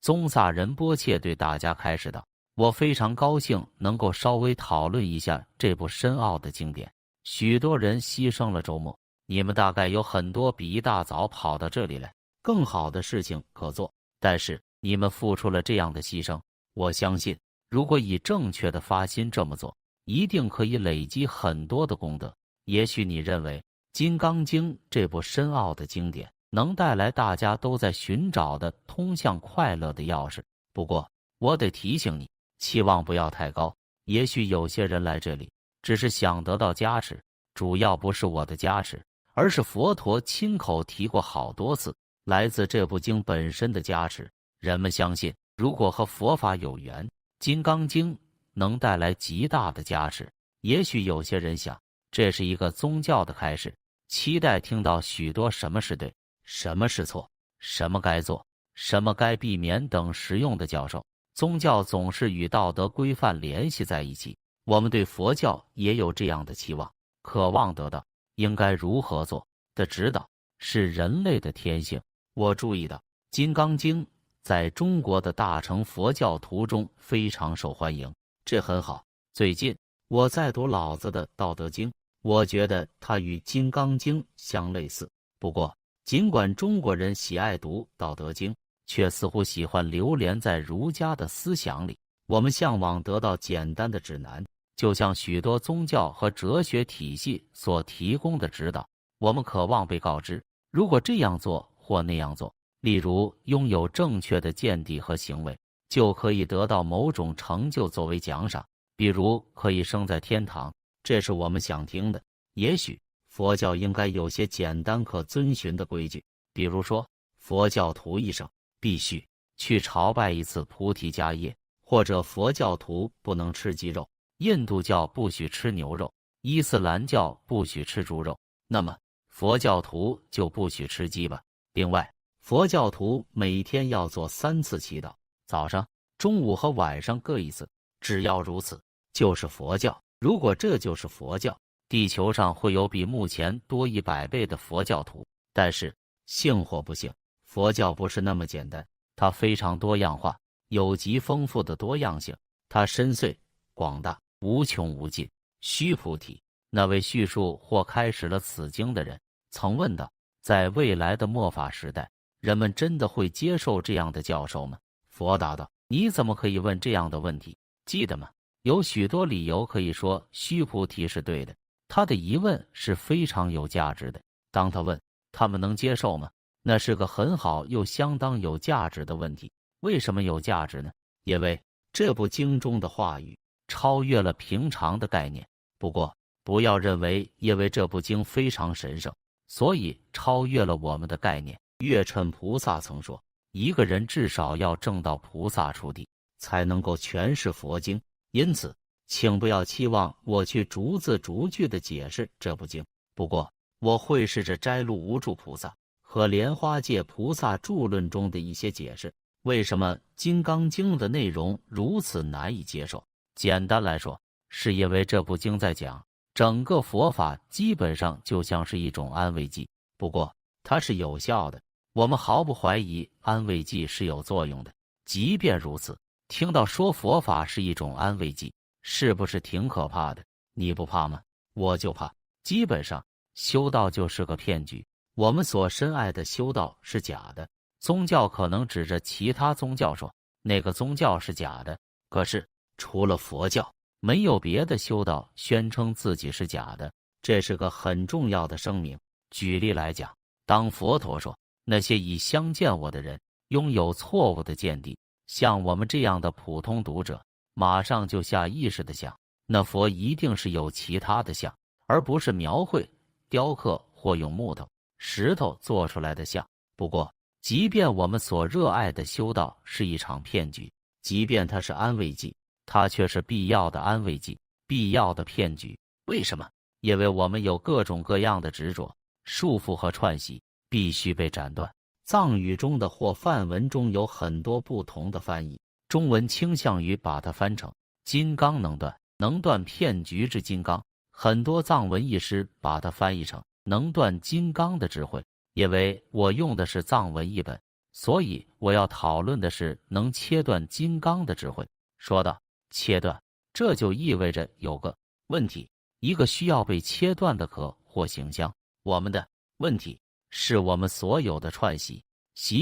宗萨仁波切对大家开示道：“我非常高兴能够稍微讨论一下这部深奥的经典。许多人牺牲了周末，你们大概有很多比一大早跑到这里来更好的事情可做，但是你们付出了这样的牺牲，我相信如果以正确的发心这么做，一定可以累积很多的功德。也许你认为《金刚经》这部深奥的经典能带来大家都在寻找的通向快乐的钥匙，不过我得提醒你，期望不要太高。也许有些人来这里只是想得到加持，主要不是我的加持，而是佛陀亲口提过好多次，来自这部经本身的加持。人们相信，如果和佛法有缘，《金刚经》能带来极大的加持。也许有些人想，这是一个宗教的开始，期待听到许多什么是对，什么是错，什么该做，什么该避免等实用的教授。宗教总是与道德规范联系在一起，我们对佛教也有这样的期望，渴望得到应该如何做的指导，是人类的天性。我注意到《金刚经》在中国的大乘佛教徒中非常受欢迎，这很好。最近我在读老子的《道德经》，我觉得它与《金刚经》相类似。不过，尽管中国人喜爱读《道德经》，却似乎喜欢流连在儒家的思想里。我们向往得到简单的指南，就像许多宗教和哲学体系所提供的指导。我们渴望被告知，如果这样做或那样做，例如拥有正确的见地和行为，就可以得到某种成就作为奖赏，比如可以生在天堂，这是我们想听的。也许佛教应该有些简单可遵循的规矩，比如说佛教徒一生必须去朝拜一次菩提伽耶，或者佛教徒不能吃鸡肉，印度教不许吃牛肉，伊斯兰教不许吃猪肉，那么佛教徒就不许吃鸡吧。另外，佛教徒每天要做3次祈祷，早上、中午和晚上各一次。只要如此，就是佛教。如果这就是佛教，地球上会有比目前多100倍的佛教徒。但是，幸或不幸，佛教不是那么简单，它非常多样化，有极丰富的多样性。它深邃、广大、无穷无尽。须菩提，那位叙述或开始了此经的人，曾问道：在未来的末法时代，人们真的会接受这样的教授吗？佛答道：你怎么可以问这样的问题？记得吗？有许多理由可以说须菩提是对的，他的疑问是非常有价值的。当他问他们能接受吗？那是个很好又相当有价值的问题。为什么有价值呢？因为这部经中的话语超越了平常的概念。不过，不要认为因为这部经非常神圣，所以超越了我们的概念。月称菩萨曾说，一个人至少要证到菩萨出地，才能够诠释佛经。因此，请不要期望我去逐字逐句地解释这部经。不过，我会试着摘录无著菩萨和莲花戒菩萨著论中的一些解释。为什么《金刚经》的内容如此难以接受？简单来说，是因为这部经在讲整个佛法基本上就像是一种安慰剂，不过它是有效的。我们毫不怀疑安慰剂是有作用的。即便如此，听到说佛法是一种安慰剂，是不是挺可怕的？你不怕吗？我就怕。基本上，修道就是个骗局。我们所深爱的修道是假的。宗教可能指着其他宗教说，那个宗教是假的。可是，除了佛教，没有别的修道宣称自己是假的。这是个很重要的声明。举例来讲，当佛陀说，那些已相见我的人拥有错误的见地，像我们这样的普通读者，马上就下意识的想，那佛一定是有其他的像，而不是描绘、雕刻或用木头、石头做出来的像。不过，即便我们所热爱的修道是一场骗局，即便它是安慰剂，它却是必要的安慰剂，必要的骗局。为什么？因为我们有各种各样的执着、束缚和串习，必须被斩断。藏语中的或梵文中有很多不同的翻译，中文倾向于把它翻成金刚能断，能断骗局之金刚。很多藏文译师把它翻译成能断金刚的智慧。因为我用的是藏文译本，所以我要讨论的是能切断金刚的智慧。说道：切断，这就意味着有个问题，一个需要被切断的壳或形象。我们的问题是我们所有的串习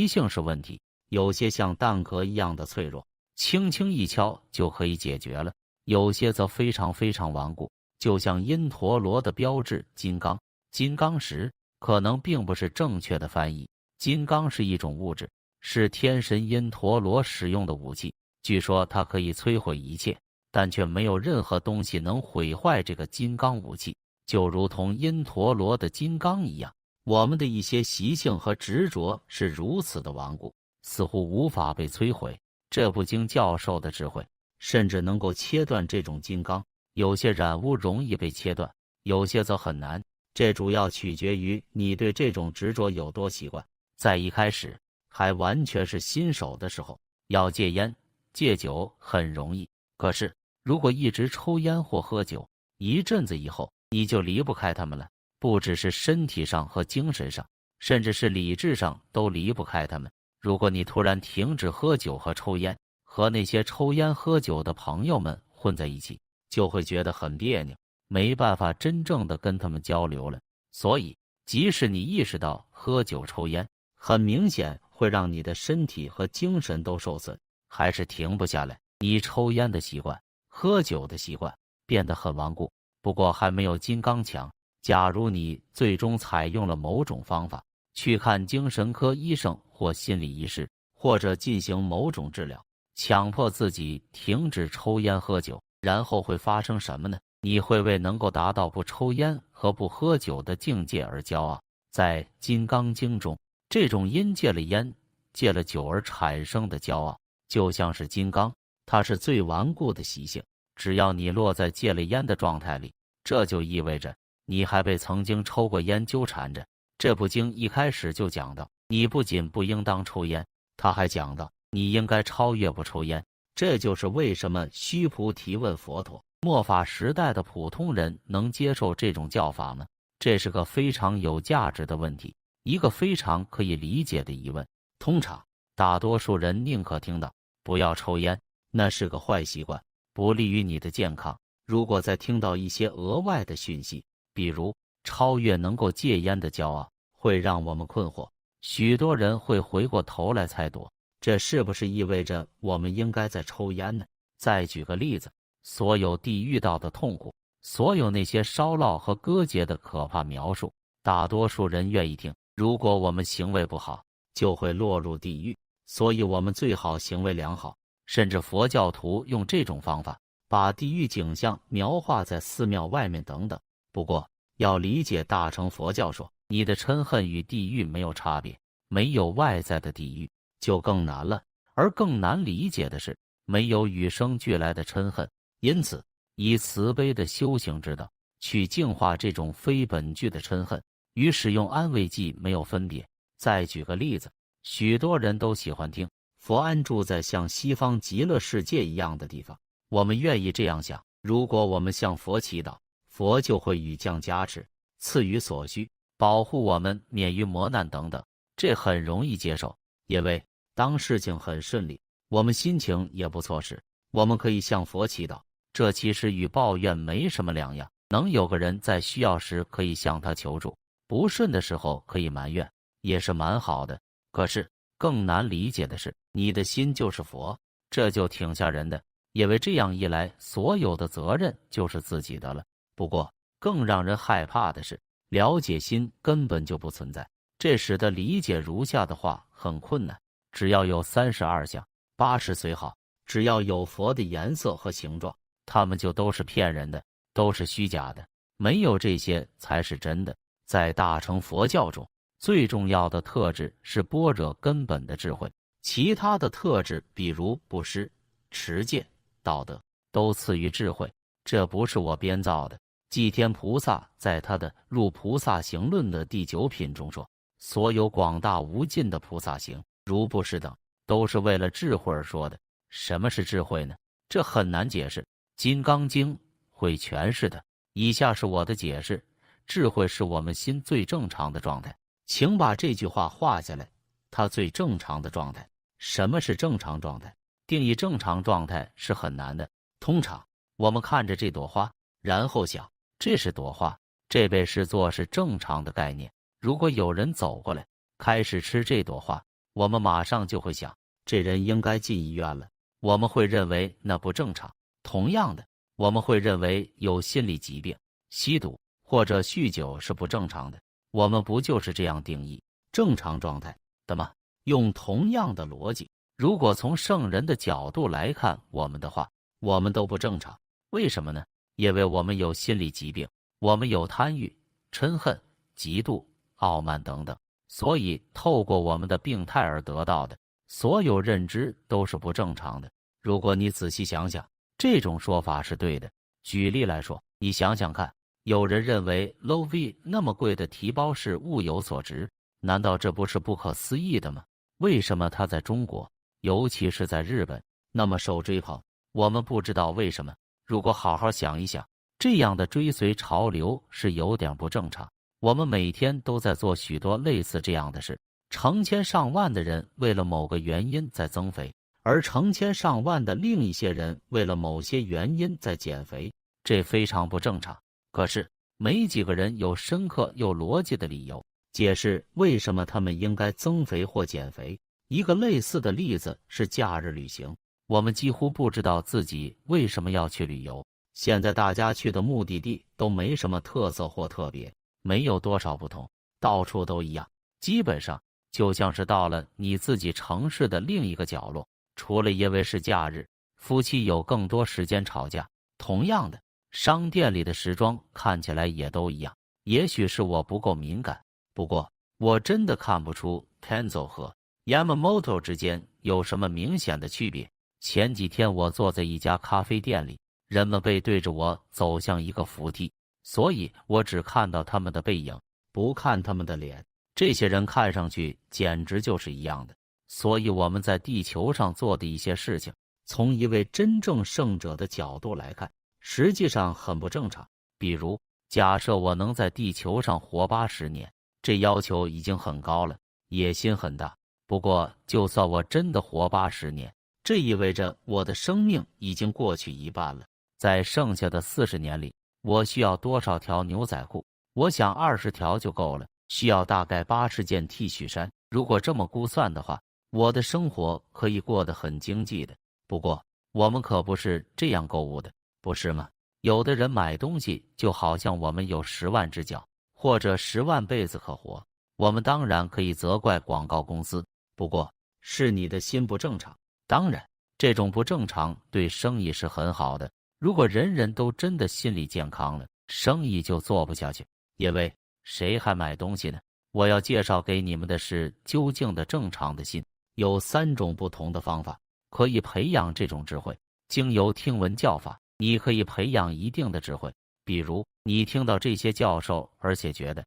性是问题，有些像蛋壳一样的脆弱，轻轻一敲就可以解决了；有些则非常非常顽固，就像因陀罗的标志金刚。金刚石可能并不是正确的翻译，金刚是一种物质，是天神因陀罗使用的武器。据说它可以摧毁一切，但却没有任何东西能毁坏这个金刚武器，就如同因陀罗的金刚一样。我们的一些习性和执着是如此的顽固，似乎无法被摧毁。这部经教授的智慧甚至能够切断这种金刚。有些染污容易被切断，有些则很难，这主要取决于你对这种执着有多习惯。在一开始还完全是新手的时候，要戒烟戒酒很容易，可是如果一直抽烟或喝酒，一阵子以后你就离不开它们了。不只是身体上和精神上，甚至是理智上都离不开它们。如果你突然停止喝酒和抽烟，和那些抽烟喝酒的朋友们混在一起，就会觉得很别扭，没办法真正的跟他们交流了。所以即使你意识到喝酒抽烟很明显会让你的身体和精神都受损，还是停不下来。你抽烟的习惯、喝酒的习惯变得很顽固，不过还没有金刚强。假如你最终采用了某种方法，去看精神科医生或心理医师，或者进行某种治疗，强迫自己停止抽烟喝酒，然后会发生什么呢？你会为能够达到不抽烟和不喝酒的境界而骄傲。在《金刚经》中，这种因戒了烟、戒了酒而产生的骄傲，就像是金刚，它是最顽固的习性。只要你落在戒了烟的状态里，这就意味着你还被曾经抽过烟纠缠着。这部经一开始就讲到，你不仅不应当抽烟，他还讲到你应该超越不抽烟。这就是为什么须菩提问佛陀，末法时代的普通人能接受这种教法吗？这是个非常有价值的问题，一个非常可以理解的疑问。通常大多数人宁可听到不要抽烟，那是个坏习惯，不利于你的健康。如果再听到一些额外的讯息，比如超越能够戒烟的骄傲，会让我们困惑。许多人会回过头来猜度，这是不是意味着我们应该在抽烟呢？再举个例子，所有地狱道的痛苦，所有那些烧烙和割截的可怕描述，大多数人愿意听。如果我们行为不好，就会落入地狱，所以我们最好行为良好。甚至佛教徒用这种方法把地狱景象描画在寺庙外面等等。不过要理解大乘佛教说你的嗔恨与地狱没有差别，没有外在的地狱就更难了。而更难理解的是，没有与生俱来的嗔恨，因此以慈悲的修行之道去净化这种非本具的嗔恨，与使用安慰剂没有分别。再举个例子，许多人都喜欢听佛安住在像西方极乐世界一样的地方，我们愿意这样想，如果我们向佛祈祷，佛就会雨降加持，赐予所需，保护我们免于磨难等等。这很容易接受，因为当事情很顺利，我们心情也不错时，我们可以向佛祈祷。这其实与抱怨没什么两样。能有个人在需要时可以向他求助，不顺的时候可以埋怨，也是蛮好的。可是更难理解的是，你的心就是佛，这就挺吓人的，因为这样一来，所有的责任就是自己的了。不过更让人害怕的是，了解心根本就不存在，这使得理解如下的话很困难：只要有32相，80随好，只要有佛的颜色和形状，他们就都是骗人的，都是虚假的，没有这些才是真的。在大乘佛教中，最重要的特质是般若根本的智慧，其他的特质比如布施、持戒、道德都次于智慧。这不是我编造的。寂天菩萨在他的《入菩萨行论》的第9品中说，所有广大无尽的菩萨行，如布施等，都是为了智慧而说的。什么是智慧呢？这很难解释，《金刚经》会诠释的。以下是我的解释：智慧是我们心最正常的状态。请把这句话画下来，它最正常的状态。什么是正常状态？定义正常状态是很难的。通常我们看着这朵花，然后想这是朵花，这被视作是正常的概念。如果有人走过来开始吃这朵花，我们马上就会想这人应该进医院了，我们会认为那不正常。同样的，我们会认为有心理疾病、吸毒或者酗酒是不正常的。我们不就是这样定义正常状态的吗？用同样的逻辑，如果从圣人的角度来看我们的话，我们都不正常。为什么呢？因为我们有心理疾病，我们有贪欲、嗔恨、嫉妒、傲慢等等，所以透过我们的病态而得到的所有认知都是不正常的。如果你仔细想想，这种说法是对的。举例来说，你想想看，有人认为 LV 那么贵的提包是物有所值，难道这不是不可思议的吗？为什么它在中国，尤其是在日本，那么受追捧？我们不知道为什么。如果好好想一想，这样的追随潮流是有点不正常。我们每天都在做许多类似这样的事，成千上万的人为了某个原因在增肥，而成千上万的另一些人为了某些原因在减肥，这非常不正常。可是没几个人有深刻又逻辑的理由解释为什么他们应该增肥或减肥。一个类似的例子是假日旅行，我们几乎不知道自己为什么要去旅游。现在大家去的目的地都没什么特色或特别，没有多少不同，到处都一样，基本上就像是到了你自己城市的另一个角落。除了因为是假日，夫妻有更多时间吵架。同样的，商店里的时装看起来也都一样。也许是我不够敏感，不过我真的看不出 Kenzo 和 Yamamoto 之间有什么明显的区别。前几天我坐在一家咖啡店里，人们背对着我走向一个扶梯，所以我只看到他们的背影，不看他们的脸。这些人看上去简直就是一样的。所以我们在地球上做的一些事情，从一位真正圣者的角度来看，实际上很不正常。比如，假设我能在地球上活80年，这要求已经很高了，野心很大。不过，就算我真的活80年，这意味着我的生命已经过去一半了。在剩下的40年里，我需要多少条牛仔裤？我想20条就够了，需要大概80件 T 恤衫。如果这么估算的话，我的生活可以过得很经济的。不过，我们可不是这样购物的，不是吗？有的人买东西就好像我们有10万只脚，或者10万辈子可活。我们当然可以责怪广告公司，不过是你的心不正常。当然，这种不正常对生意是很好的。如果人人都真的心理健康了，生意就做不下去，因为谁还买东西呢？我要介绍给你们的是究竟的正常的心。有3种不同的方法可以培养这种智慧。经由听闻教法，你可以培养一定的智慧。比如，你听到这些教授，而且觉得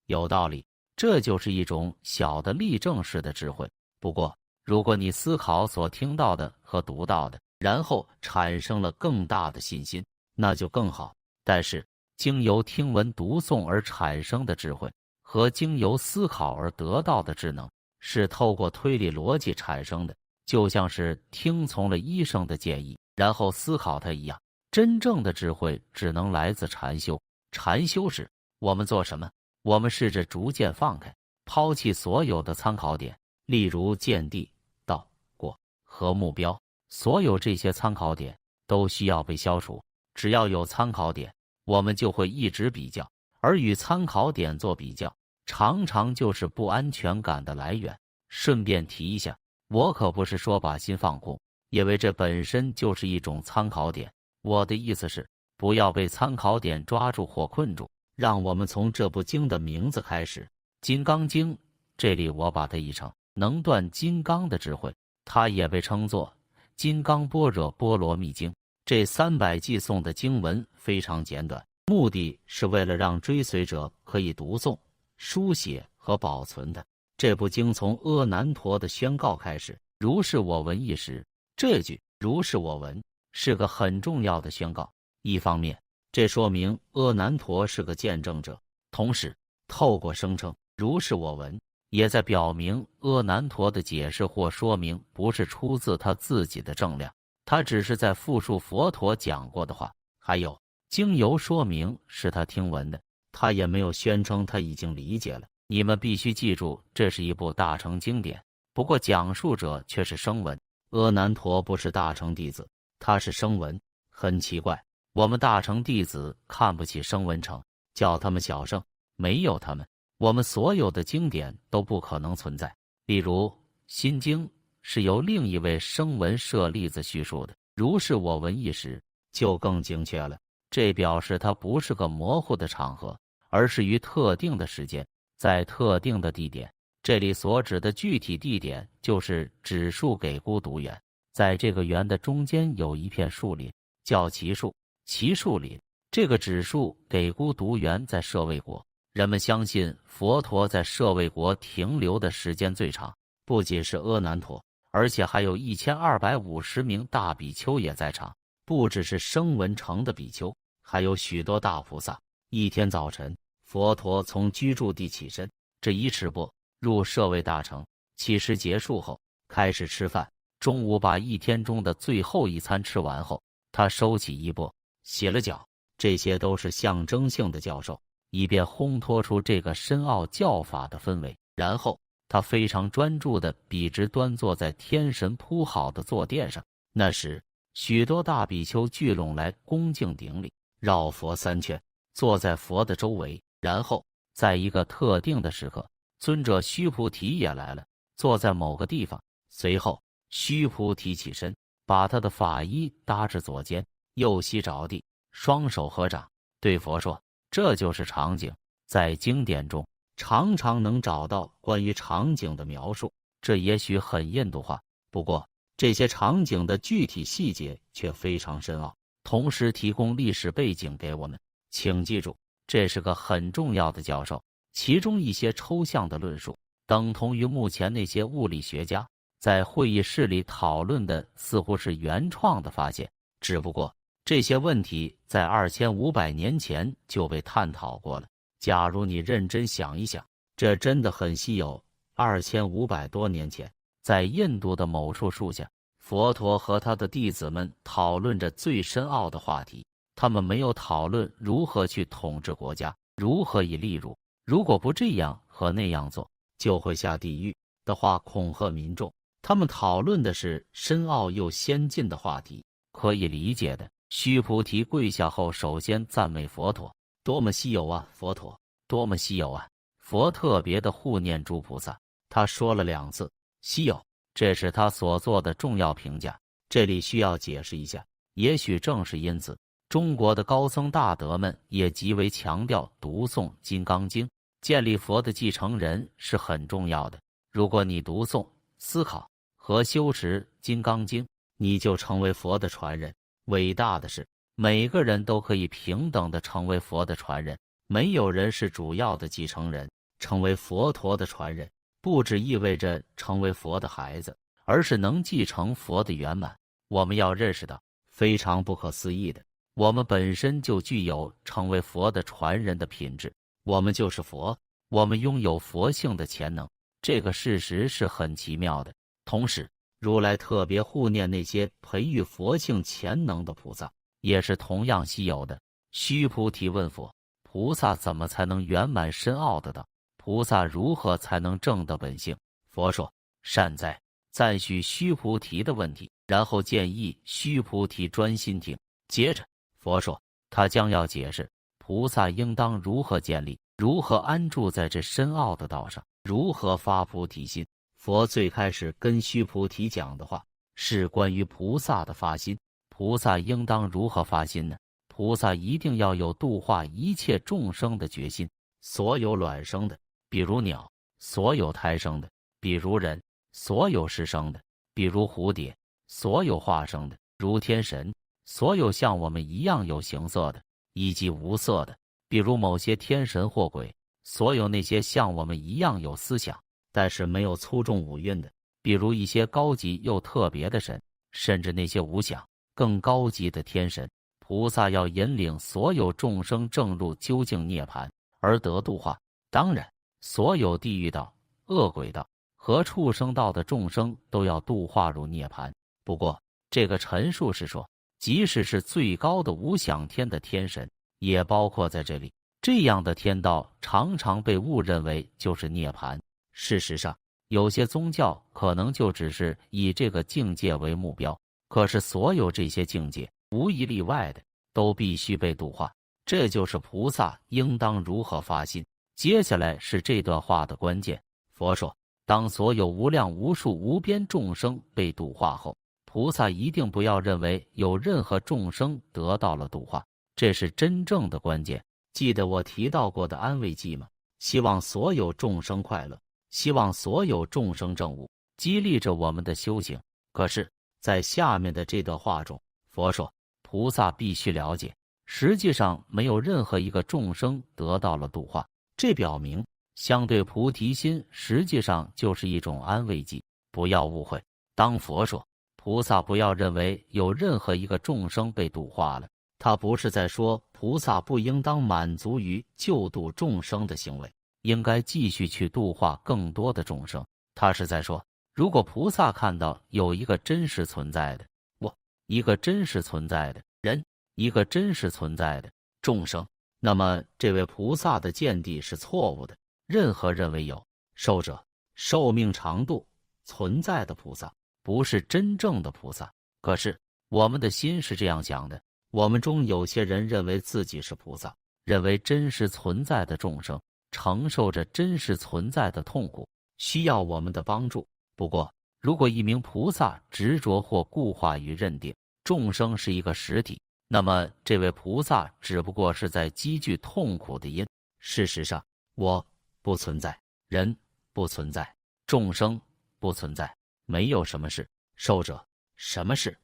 有道理，这就是一种小的例证式的智慧。不过，如果你思考所听到的和读到的，然后产生了更大的信心，那就更好。但是，经由听闻读诵而产生的智慧和经由思考而得到的智能，是透过推理逻辑产生的，就像是听从了医生的建议，然后思考它一样。真正的智慧只能来自禅修。禅修时，我们做什么？我们试着逐渐放开，抛弃所有的参考点，例如见地、道、果和目标。所有这些参考点都需要被消除。只要有参考点，我们就会一直比较，而与参考点做比较，常常就是不安全感的来源。顺便提一下，我可不是说把心放空，因为这本身就是一种参考点。我的意思是，不要被参考点抓住或困住。让我们从这部经的名字开始，《金刚经》，这里我把它译成能断金刚的智慧，它也被称作《金刚般若波罗蜜经》。这300偈颂的经文非常简短，目的是为了让追随者可以读诵、书写和保存它。这部经从阿难陀的宣告开始，如是我闻一时。这句如是我闻是个很重要的宣告。一方面，这说明阿难陀是个见证者，同时透过声称如是我闻，也在表明阿难陀的解释或说明不是出自他自己的正量，他只是在复述佛陀讲过的话。还有经由说明是他听闻的，他也没有宣称他已经理解了。你们必须记住，这是一部大乘经典，不过讲述者却是声闻。阿难陀不是大乘弟子，他是声闻。很奇怪，我们大乘弟子看不起声闻乘，叫他们小乘。没有他们，我们所有的经典都不可能存在。例如《心经》是由另一位声闻舍利子叙述的，如是我闻一时，就更精确了。这表示它不是个模糊的场合，而是于特定的时间，在特定的地点。这里所指的具体地点就是指树给孤独园，在这个园的中间有一片树林，叫奇树。奇树林这个指树给孤独园在舍卫国，人们相信佛陀在舍卫国停留的时间最长，不仅是阿难陀，而且还有1250名大比丘也在场。不只是声闻乘的比丘，还有许多大菩萨。一天早晨，佛陀从居住地起身，这一赤膊入舍卫大城。起食结束后，开始吃饭。中午把一天中的最后一餐吃完后，他收起衣钵，洗了脚。这些都是象征性的教授，以便烘托出这个深奥教法的氛围。然后他非常专注地笔直端坐在天神铺好的坐垫上。那时许多大比丘聚拢来恭敬顶礼，绕佛3圈，坐在佛的周围。然后在一个特定的时刻，尊者须菩提也来了，坐在某个地方。随后须菩提起身，把他的法衣搭至左肩，右膝着地，双手合掌，对佛说：这就是场景。在经典中常常能找到关于场景的描述，这也许很印度化，不过这些场景的具体细节却非常深奥，同时提供历史背景给我们。请记住，这是个很重要的教授，其中一些抽象的论述等同于目前那些物理学家在会议室里讨论的似乎是原创的发现，只不过这些问题在2500年前就被探讨过了。假如你认真想一想，这真的很稀有。2500多年前，在印度的某处树下，佛陀和他的弟子们讨论着最深奥的话题。他们没有讨论如何去统治国家，如何以例如，如果不这样和那样做，就会下地狱的话恐吓民众。他们讨论的是深奥又先进的话题，可以理解的。须菩提跪下后，首先赞美佛陀：多么稀有啊，佛陀，多么稀有啊！佛特别的护念诸菩萨，他说了2次稀有，这是他所做的重要评价。这里需要解释一下，也许正是因此，中国的高僧大德们也极为强调读诵《金刚经》，建立佛的继承人是很重要的。如果你读诵、思考和修持《金刚经》，你就成为佛的传人。伟大的是，每个人都可以平等地成为佛的传人，没有人是主要的继承人。成为佛陀的传人，不只意味着成为佛的孩子，而是能继承佛的圆满。我们要认识到，非常不可思议的，我们本身就具有成为佛的传人的品质。我们就是佛，我们拥有佛性的潜能，这个事实是很奇妙的。同时，如来特别护念那些培育佛性潜能的菩萨，也是同样稀有的。须菩提问佛：菩萨怎么才能圆满深奥的道？菩萨如何才能证得本性？佛说：善哉！赞许须菩提的问题，然后建议须菩提专心听。接着佛说，他将要解释菩萨应当如何建立，如何安住在这深奥的道上，如何发菩提心。佛最开始跟须菩提讲的话是关于菩萨的发心。菩萨应当如何发心呢？菩萨一定要有度化一切众生的决心。所有卵生的，比如鸟；所有胎生的，比如人；所有湿生的，比如蝴蝶；所有化生的，如天神；所有像我们一样有形色的，以及无色的，比如某些天神或鬼；所有那些像我们一样有思想，但是没有粗重五蕴的，比如一些高级又特别的神，甚至那些无想、更高级的天神。菩萨要引领所有众生证入究竟涅槃，而得度化。当然，所有地狱道、恶鬼道和畜生道的众生都要度化入涅槃。不过，这个陈述是说，即使是最高的无想天的天神，也包括在这里。这样的天道常常被误认为就是涅槃。事实上，有些宗教可能就只是以这个境界为目标，可是所有这些境界，无一例外的都必须被度化。这就是菩萨应当如何发心。接下来是这段话的关键。佛说，当所有无量无数无边众生被度化后，菩萨一定不要认为有任何众生得到了度化，这是真正的关键。记得我提到过的安慰剂吗？希望所有众生快乐，希望所有众生证悟，激励着我们的修行。可是，在下面的这段话中，佛说，菩萨必须了解，实际上没有任何一个众生得到了度化。这表明，相对菩提心实际上就是一种安慰剂。不要误会，当佛说菩萨不要认为有任何一个众生被度化了，他不是在说菩萨不应当满足于救度众生的行为，应该继续去度化更多的众生。他是在说，如果菩萨看到有一个真实存在的我，一个真实存在的人，一个真实存在的众生，那么这位菩萨的见地是错误的。任何认为有寿者、寿命长度存在的菩萨，不是真正的菩萨。可是我们的心是这样想的，我们中有些人认为自己是菩萨，认为真实存在的众生承受着真实存在的痛苦，需要我们的帮助。不过，如果一名菩萨执着或固化于认定众生是一个实体，那么这位菩萨只不过是在积聚痛苦的因。事实上，我不存在，人不存在，众生不存在，没有什么是寿者，什么是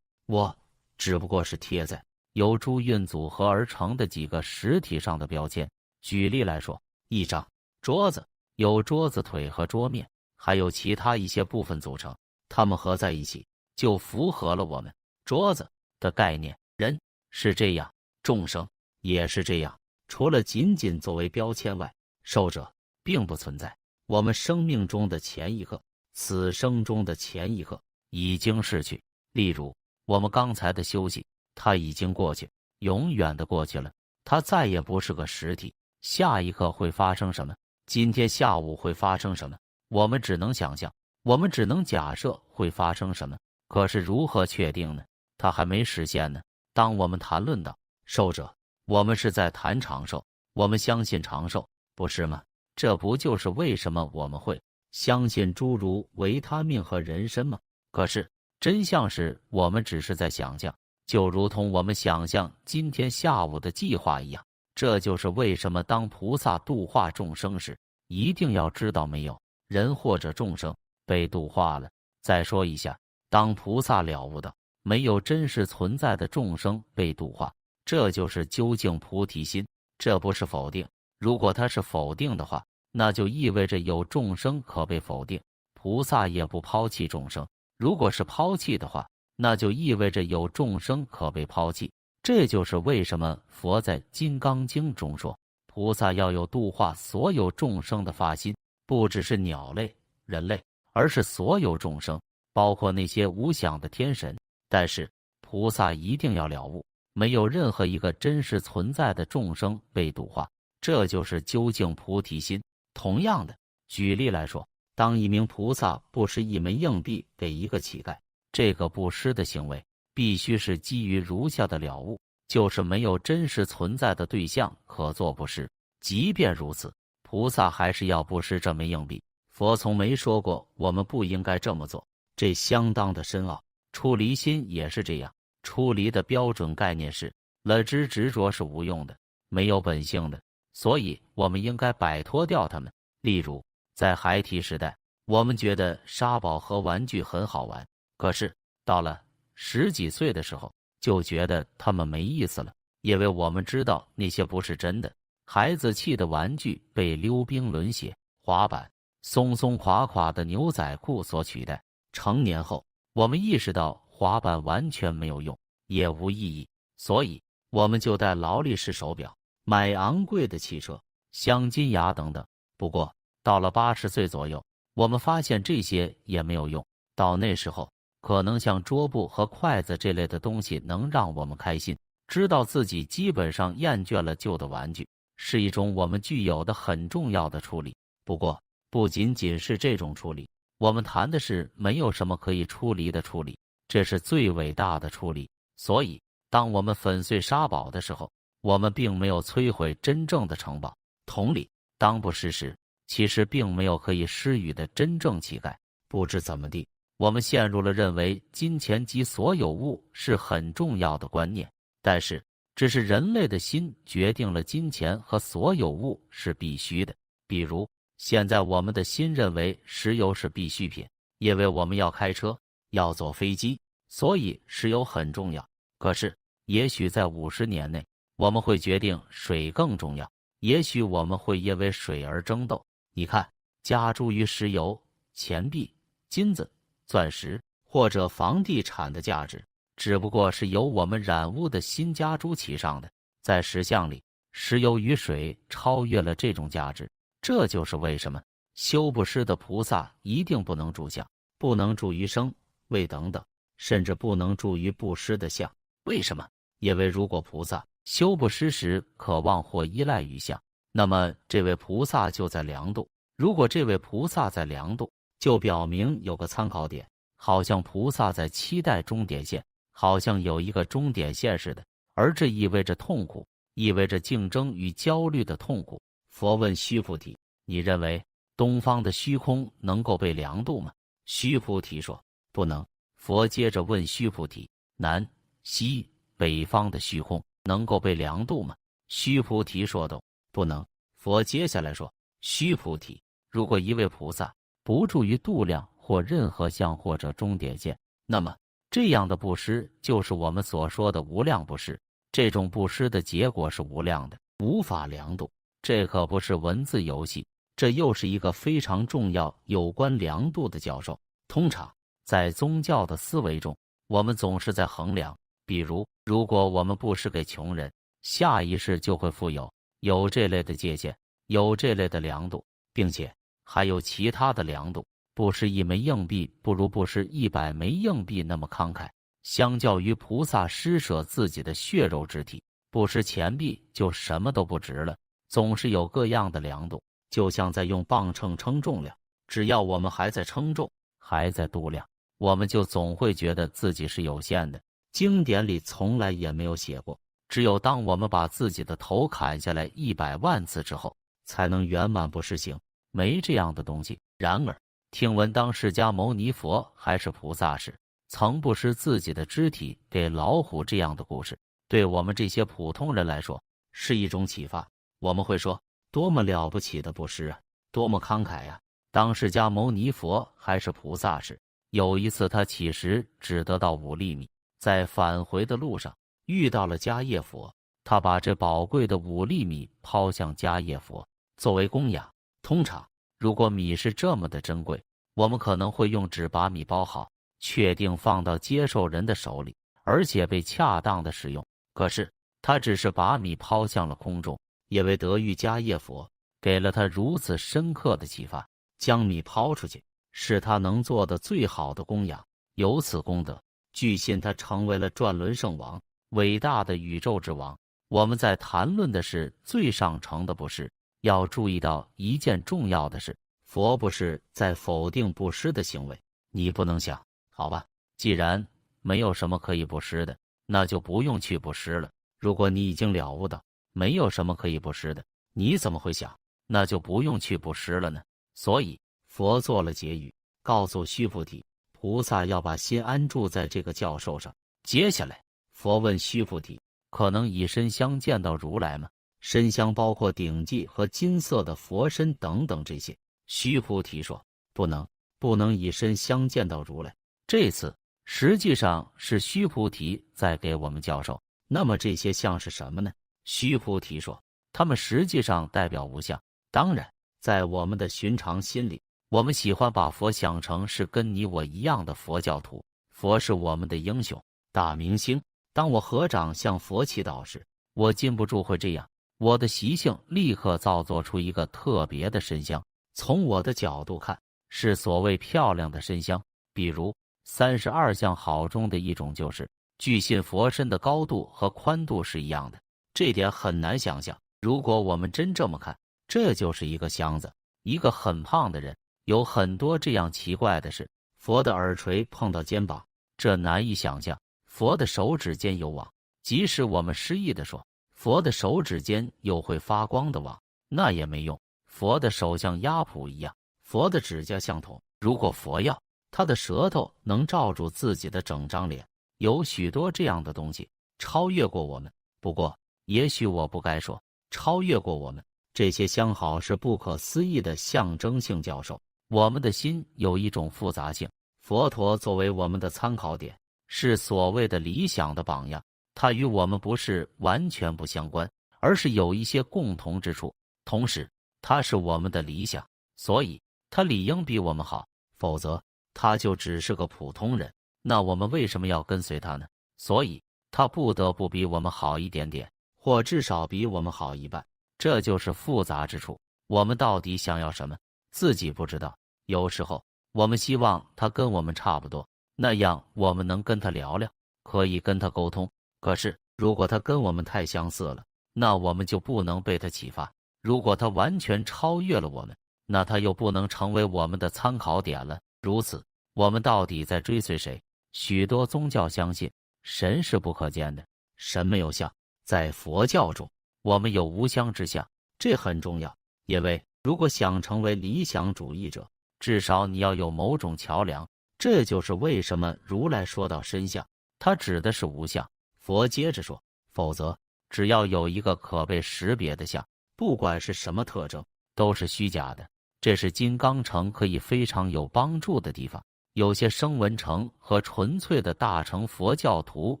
我只不过是贴在由诸运组合而成的几个实体上的标签。举例来说，一张桌子由桌子腿和桌面，还有其他一些部分组成，它们合在一起，就符合了我们桌子的概念。人是这样，众生也是这样。除了仅仅作为标签外，寿者并不存在。我们生命中的前一刻，此生中的前一刻已经逝去。例如，我们刚才的休息，它已经过去，永远的过去了，它再也不是个实体。下一刻会发生什么？今天下午会发生什么？我们只能想象，我们只能假设会发生什么。可是如何确定呢？它还没实现呢。当我们谈论到寿者，我们是在谈长寿，我们相信长寿，不是吗？这不就是为什么我们会相信诸如维他命和人参吗？可是真相是我们只是在想象，就如同我们想象今天下午的计划一样。这就是为什么当菩萨度化众生时，一定要知道没有人或者众生被度化了。再说一下，当菩萨了悟到没有真实存在的众生被度化，这就是究竟菩提心。这不是否定，如果它是否定的话，那就意味着有众生可被否定，菩萨也不抛弃众生。如果是抛弃的话，那就意味着有众生可被抛弃。这就是为什么佛在《金刚经》中说，菩萨要有度化所有众生的发心，不只是鸟类、人类，而是所有众生，包括那些无想的天神。但是菩萨一定要了悟，没有任何一个真实存在的众生被度化，这就是究竟菩提心。同样的，举例来说，当一名菩萨布施1枚硬币给一个乞丐，这个布施的行为必须是基于如下的了悟，就是没有真实存在的对象可做布施。即便如此，菩萨还是要布施这枚硬币。佛从没说过我们不应该这么做，这相当的深奥。出离心也是这样，出离的标准概念是了知执着是无用的，没有本性的，所以我们应该摆脱掉它们。例如，在孩提时代，我们觉得沙堡和玩具很好玩，可是到了10几岁的时候，就觉得它们没意思了，因为我们知道那些不是真的。孩子气的玩具被溜冰轮鞋、滑板、松松垮垮的牛仔裤所取代。成年后，我们意识到滑板完全没有用，也无意义，所以我们就戴劳力士手表，买昂贵的汽车、镶金牙等等。不过，到了80岁左右，我们发现这些也没有用。到那时候，可能像桌布和筷子这类的东西能让我们开心。知道自己基本上厌倦了旧的玩具，是一种我们具有的很重要的处理。不过，不仅仅是这种处理，我们谈的是没有什么可以出离的处理，这是最伟大的处理。所以，当我们粉碎沙堡的时候，我们并没有摧毁真正的城堡。同理，当不施时，其实并没有可以施予的真正乞丐。不知怎么地，我们陷入了认为金钱及所有物是很重要的观念。但是，只是人类的心决定了金钱和所有物是必须的。比如，现在我们的心认为石油是必需品，因为我们要开车，要坐飞机，所以石油很重要。可是，也许在50年内，我们会决定水更重要。也许我们会因为水而争斗。你看，加诸于石油、钱币、金子、钻石或者房地产的价值，只不过是由我们染污的心加诸其上的。在实相里，石油与水超越了这种价值。这就是为什么修布施的菩萨一定不能住相，不能住于生、位等等，甚至不能住于布施的相。为什么？因为如果菩萨修布施时渴望或依赖于相，那么这位菩萨就在量度。如果这位菩萨在量度，就表明有个参考点，好像菩萨在期待终点线，好像有一个终点线似的。而这意味着痛苦，意味着竞争与焦虑的痛苦。佛问须菩提：你认为东方的虚空能够被量度吗？须菩提说：不能。佛接着问须菩提：南、西、北方的虚空能够被量度吗？须菩提说道：不能。佛接下来说：须菩提，如果一位菩萨不住于度量或任何相或者终点线，那么这样的布施就是我们所说的无量布施。这种布施的结果是无量的，无法量度。这可不是文字游戏，这又是一个非常重要有关量度的教授。通常在宗教的思维中，我们总是在衡量，比如如果我们布施给穷人，下一世就会富有，有这类的界限，有这类的量度，并且还有其他的量度。布施1枚硬币不如布施100枚硬币那么慷慨。相较于菩萨施舍自己的血肉之体，布施钱币就什么都不值了。总是有各样的量度，就像在用磅秤称重量。只要我们还在称重，还在度量，我们就总会觉得自己是有限的。经典里从来也没有写过，只有当我们把自己的头砍下来100万次之后，才能圆满不施行。没这样的东西。然而，听闻当释迦牟尼佛还是菩萨时，曾布施自己的肢体给老虎这样的故事，对我们这些普通人来说是一种启发。我们会说，多么了不起的布施啊，多么慷慨呀！当释迦牟尼佛还是菩萨时，有一次他其实只得到5粒米，在返回的路上遇到了迦叶佛，他把这宝贵的5粒米抛向迦叶佛作为供养。通常如果米是这么的珍贵，我们可能会用纸把米包好，确定放到接受人的手里，而且被恰当的使用。可是他只是把米抛向了空中，因为得遇迦叶佛给了他如此深刻的启发，将米抛出去是他能做的最好的供养。由此功德，据信他成为了转轮圣王，伟大的宇宙之王。我们在谈论的是最上乘的布施。要注意到一件重要的事，佛不是在否定布施的行为。你不能想，好吧，既然没有什么可以布施的，那就不用去布施了。如果你已经了悟到没有什么可以布施的，你怎么会想那就不用去布施了呢？所以佛做了结语，告诉须菩提，菩萨要把心安住在这个教授上。接下来佛问须菩提，可能以身相见到如来吗？身香包括顶髻和金色的佛身等等这些。须菩提说，不能，不能以身相见到如来。这次实际上是须菩提在给我们教授，那么这些相是什么呢？须菩提说，它们实际上代表无相。当然，在我们的寻常心里，我们喜欢把佛想成是跟你我一样的佛教徒，佛是我们的英雄、大明星。当我合掌向佛祈祷时，我禁不住会这样，我的习性立刻造作出一个特别的身香，从我的角度看，是所谓漂亮的身香。比如32相好中的一种就是据信佛身的高度和宽度是一样的，这点很难想象。如果我们真这么看，这就是一个箱子，一个很胖的人，有很多这样奇怪的事。佛的耳垂碰到肩膀，这难以想象。佛的手指间有网，即使我们诗意地说佛的手指间有会发光的网，那也没用。佛的手像鸭蹼一样，佛的指甲像桶。如果佛要，他的舌头能罩住自己的整张脸。有许多这样的东西超越过我们。不过也许我不该说超越过我们，这些相好是不可思议的象征性教授。我们的心有一种复杂性，佛陀作为我们的参考点，是所谓的理想的榜样，它与我们不是完全不相关，而是有一些共同之处。同时他是我们的理想，所以他理应比我们好，否则他就只是个普通人。那我们为什么要跟随他呢？所以他不得不比我们好一点点，或至少比我们好一半。这就是复杂之处。我们到底想要什么，自己不知道。有时候我们希望他跟我们差不多，那样我们能跟他聊聊，可以跟他沟通。可是如果他跟我们太相似了，那我们就不能被他启发。如果他完全超越了我们，那他又不能成为我们的参考点了。如此，我们到底在追随谁？许多宗教相信神是不可见的，神没有相。在佛教中，我们有无相之相，这很重要。因为如果想成为理想主义者，至少你要有某种桥梁。这就是为什么如来说到身相，他指的是无相。佛接着说，否则只要有一个可被识别的相，不管是什么特征，都是虚假的。这是金刚乘可以非常有帮助的地方。有些声闻乘和纯粹的大乘佛教徒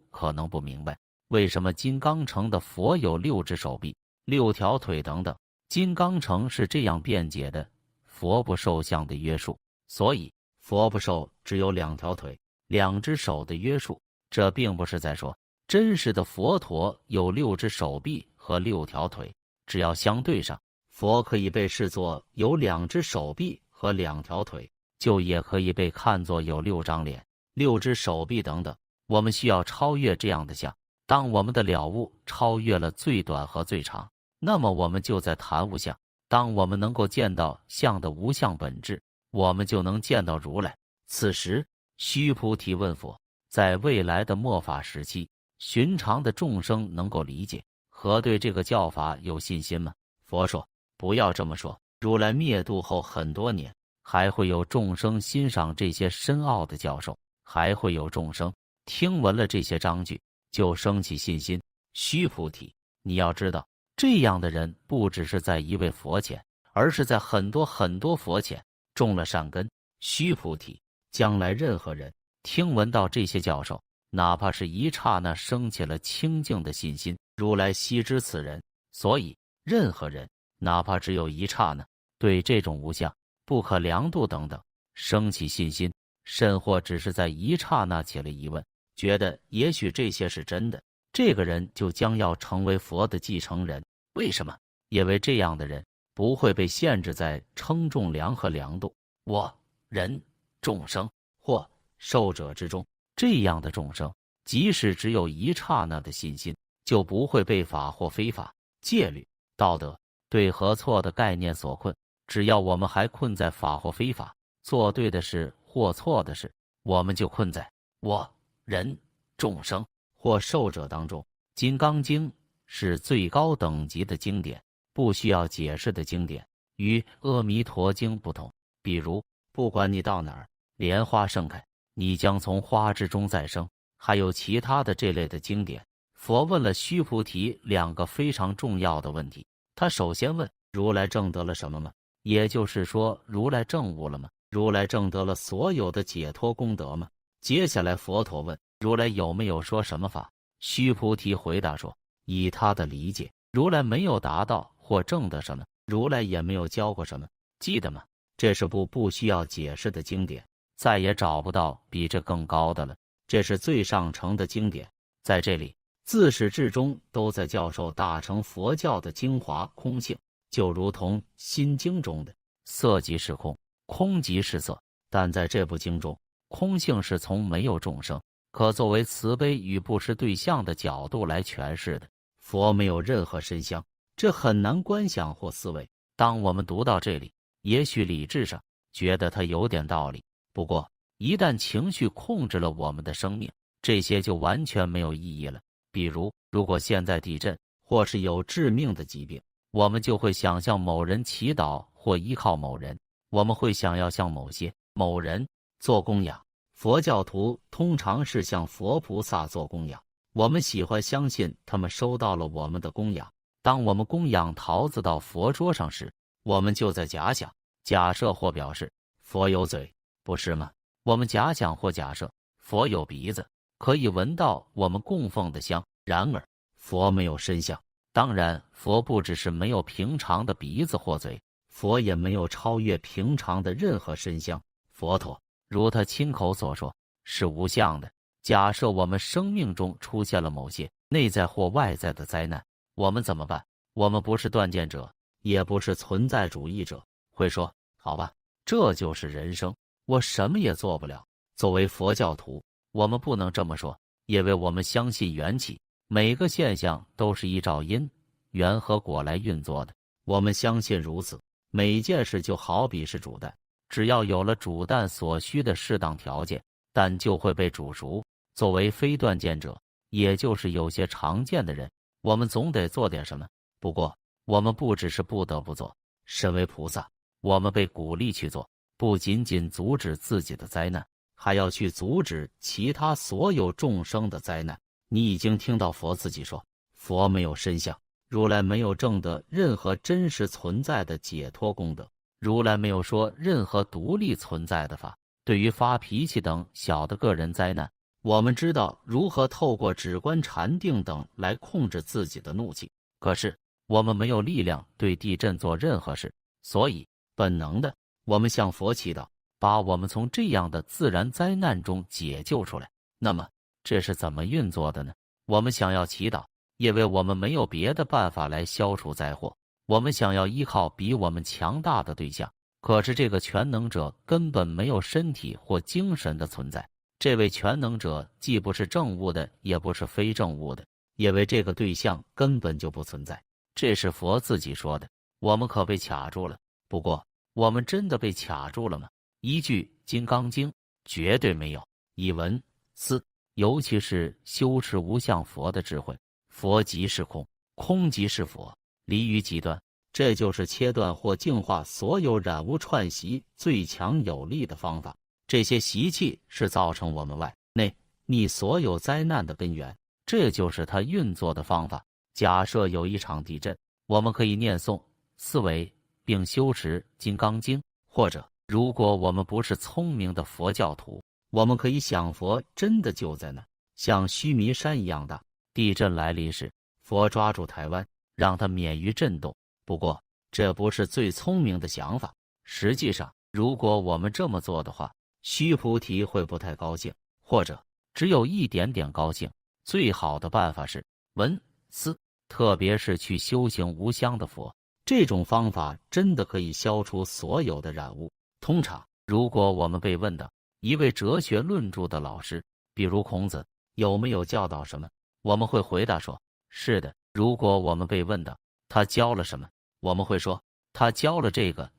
可能不明白，为什么金刚乘的佛有6只手臂、6条腿等等。金刚乘是这样辩解的：佛不受相的约束，所以佛不受只有2条腿、2只手的约束。这并不是在说真实的佛陀有6只手臂和6条腿，只要相对上，佛可以被视作有2只手臂和2条腿，就也可以被看作有6张脸、6只手臂等等。我们需要超越这样的相。当我们的了悟超越了最短和最长，那么我们就在谈无相。当我们能够见到相的无相本质，我们就能见到如来。此时须菩提问佛，在未来的末法时期，寻常的众生能够理解和对这个教法有信心吗？佛说，不要这么说。如来灭度后很多年，还会有众生欣赏这些深奥的教授，还会有众生听闻了这些章句就升起信心。须菩提，你要知道，这样的人不只是在一位佛前，而是在很多很多佛前种了善根。须菩提，将来任何人听闻到这些教授，哪怕是一刹那升起了清净的信心，如来悉知此人。所以任何人哪怕只有一刹那对这种无相、不可量度等等升起信心，甚或只是在一刹那起了疑问，觉得也许这些是真的，这个人就将要成为佛的继承人。为什么？因为这样的人不会被限制在称重量和量度我、人、众生或寿者之中。这样的众生即使只有一刹那的信心，就不会被法或非法、戒律、道德、对和错的概念所困。只要我们还困在法或非法、做对的事或错的事，我们就困在我、人、众生或寿者当中。金刚经是最高等级的经典，不需要解释的经典，与阿弥陀经不同。比如，不管你到哪儿，莲花盛开，你将从花之中再生，还有其他的这类的经典。佛问了须菩提2个非常重要的问题。他首先问，如来证得了什么吗？也就是说，如来证悟了吗？如来证得了所有的解脱功德吗？接下来佛陀问，如来有没有说什么法？须菩提回答说，以他的理解，如来没有达到或证得什么，如来也没有教过什么。记得吗？这是不需要解释的经典，再也找不到比这更高的了。这是最上乘的经典，在这里自始至终都在教授大乘佛教的精华空性，就如同心经中的色即是空，空即是色。但在这部经中，空性是从没有众生，可作为慈悲与布施对象的角度来诠释的。佛没有任何身相，这很难观想或思维。当我们读到这里，也许理智上觉得它有点道理，不过一旦情绪控制了我们的生命，这些就完全没有意义了。比如，如果现在地震，或是有致命的疾病，我们就会想向某人祈祷或依靠某人，我们会想要向某人做供养。佛教徒通常是向佛菩萨做供养，我们喜欢相信他们收到了我们的供养。当我们供养桃子到佛桌上时，我们就在假想、假设或表示佛有嘴，不是吗？我们假想或假设佛有鼻子，可以闻到我们供奉的香。然而，佛没有身相。当然，佛不只是没有平常的鼻子或嘴，佛也没有超越平常的任何身相。佛陀，如他亲口所说，是无相的。假设我们生命中出现了某些内在或外在的灾难，我们怎么办？我们不是断见者，也不是存在主义者，会说好吧，这就是人生，我什么也做不了。作为佛教徒，我们不能这么说，因为我们相信缘起，每个现象都是依照因缘和果来运作的。我们相信如此，每件事就好比是煮蛋，只要有了煮蛋所需的适当条件，蛋就会被煮熟。作为非断见者，也就是有些常见的人，我们总得做点什么。不过，我们不只是不得不做，身为菩萨，我们被鼓励去做，不仅仅阻止自己的灾难，还要去阻止其他所有众生的灾难。你已经听到佛自己说，佛没有身相，如来没有证得任何真实存在的解脱功德，如来没有说任何独立存在的法。对于发脾气等小的个人灾难，我们知道如何透过止观禅定等来控制自己的怒气，可是我们没有力量对地震做任何事，所以本能的我们向佛祈祷，把我们从这样的自然灾难中解救出来。那么这是怎么运作的呢？我们想要祈祷，因为我们没有别的办法来消除灾祸，我们想要依靠比我们强大的对象，可是这个全能者根本没有身体或精神的存在。这位全能者既不是正悟的，也不是非正悟的，因为这个对象根本就不存在。这是佛自己说的，我们可被卡住了。不过，我们真的被卡住了吗？依据《金刚经》，绝对没有。以文思，尤其是修持无相佛的智慧，佛即是空，空即是佛，离于极端。这就是切断或净化所有染污串习最强有力的方法。这些习气是造成我们外内逆所有灾难的根源，这就是它运作的方法。假设有一场地震，我们可以念诵、思维并修持《金刚经》，或者如果我们不是聪明的佛教徒，我们可以想佛真的就在那，像须弥山一样大。地震来临时，佛抓住台湾，让它免于震动。不过，这不是最聪明的想法。实际上，如果我们这么做的话，须菩提会不太高兴，或者只有一点点高兴。最好的办法是闻思，特别是去修行无相的佛，这种方法真的可以消除所有的染污。通常，如果我们被问到一位哲学论著的老师，比如孔子，有没有教导什么，我们会回答说是的。如果我们被问到他教了什么，我们会说他教了这个、